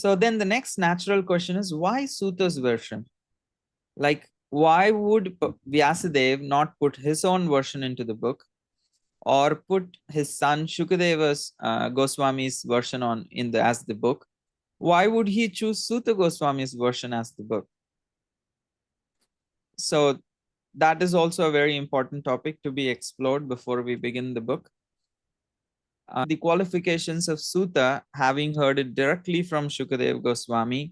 So then the next natural question is, why Suta's version? Like, why would Vyasadeva not put his own version into the book, or put his son Shukadeva's Goswami's version on in the as the book? Why would he choose Suta Goswami's version as the book? So that is also a very important topic to be explored before we begin the book. The qualifications of Suta, having heard it directly from Shukadev Goswami,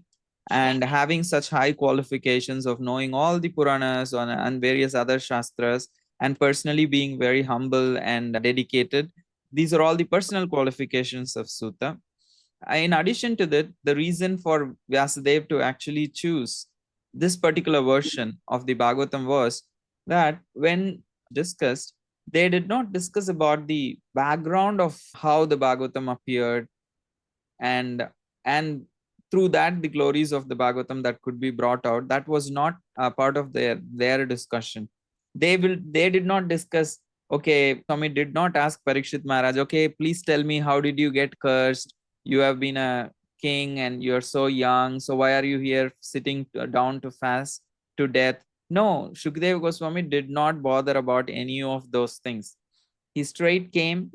and having such high qualifications of knowing all the Puranas and various other Shastras, and personally being very humble and dedicated. These are all the personal qualifications of Suta. In addition to that, the reason for Vyasadeva to actually choose this particular version of the Bhagavatam was that when discussed, they did not discuss about the background of how the Bhagavatam appeared, and and through that the glories of the Bhagavatam that could be brought out. That was not a part of their discussion. They did not discuss. Okay, Swami did not ask Parikshit Maharaj, okay, please tell me, how did you get cursed? You have been a king and you're so young, so why are you here sitting down to fast to death? No, Shukadeva Goswami did not bother about any of those things. He straight came,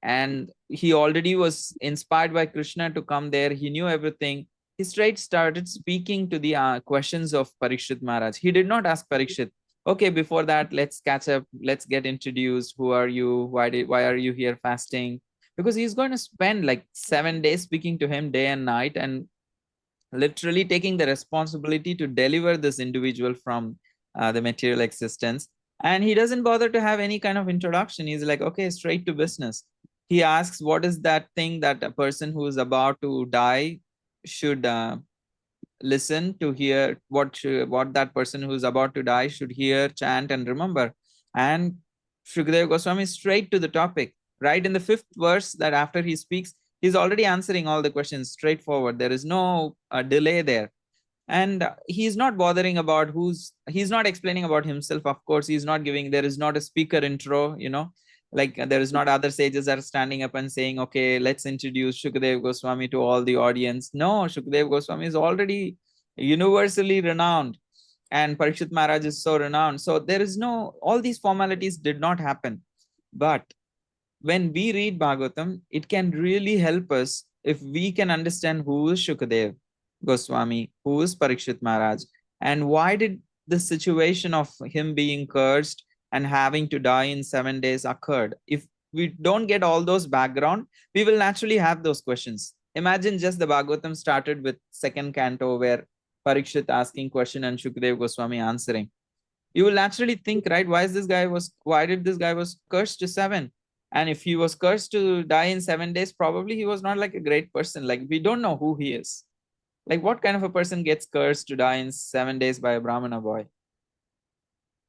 and he already was inspired by Krishna to come there. He knew everything. He straight started speaking to the questions of Parikshit Maharaj. He did not ask Parikshit, okay, before that, let's catch up, let's get introduced. Who are you? Why are you here fasting? Because he's going to spend like 7 days speaking to him day and night, and literally taking the responsibility to deliver this individual from the material existence. And he doesn't bother to have any kind of introduction. He's like, okay, straight to business. He asks, what is that thing that a person who is about to die should listen to hear? What that person who is about to die should hear, chant, and remember? And Shukadeva Goswami is straight to the topic. Right in the 5th verse, that after he speaks, he's already answering all the questions straightforward. There is no delay there. And he's not bothering about he's not explaining about himself. Of course, he's not giving, there is not a speaker intro, like there is not other sages are standing up and saying, okay, let's introduce Shukadev Goswami to all the audience. No, Shukadev Goswami is already universally renowned, and Parikshit Maharaj is so renowned. So there is no, all these formalities did not happen. But when we read Bhagavatam, it can really help us if we can understand who is Shukadev Goswami, who is Parikshit Maharaj, and why did the situation of him being cursed and having to die in 7 days occurred. If we don't get all those background, we will naturally have those questions. Imagine just the Bhagavatam started with 2nd canto where Parikshit asking question and Shukadev Goswami answering. You will naturally think, right, why did this guy was cursed to 7? And if he was cursed to die in 7 days, probably he was not like a great person. Like, we don't know who he is. Like, what kind of a person gets cursed to die in 7 days by a Brahmana boy?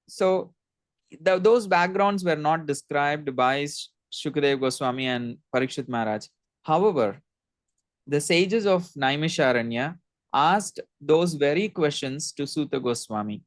So those backgrounds were not described by Shukadev Goswami and Parikshit Maharaj. However, the sages of Naimisharanya asked those very questions to Suta Goswami.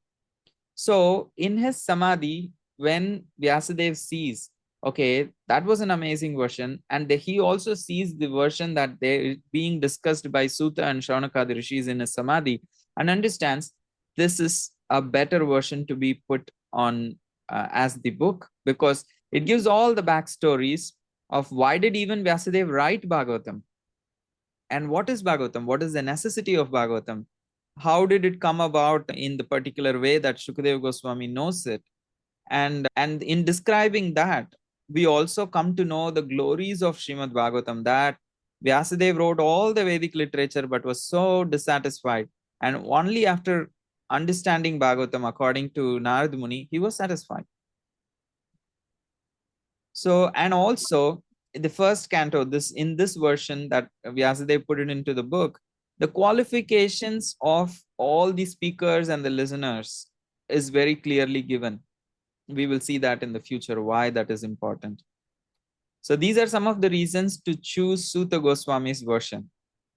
So in his samadhi, when Vyasadeva sees, okay, that was an amazing version, and he also sees the version that they being discussed by Suta and Shaunaka rishis in his samadhi, and understands this is a better version to be put on as the book, because it gives all the backstories of why did even Vyasadeva write Bhagavatam, and what is Bhagavatam, what is the necessity of Bhagavatam, how did it come about in the particular way that Shukadeva Goswami knows it. And in describing that, we also come to know the glories of Srimad Bhagavatam, that Vyasadeva wrote all the Vedic literature but was so dissatisfied. And only after understanding Bhagavatam according to Narad Muni, he was satisfied. So, and also the 1st canto, in this version that Vyasadeva put it into the book, the qualifications of all the speakers and the listeners is very clearly given. We will see that in the future, why that is important. So these are some of the reasons to choose Suta Goswami's version.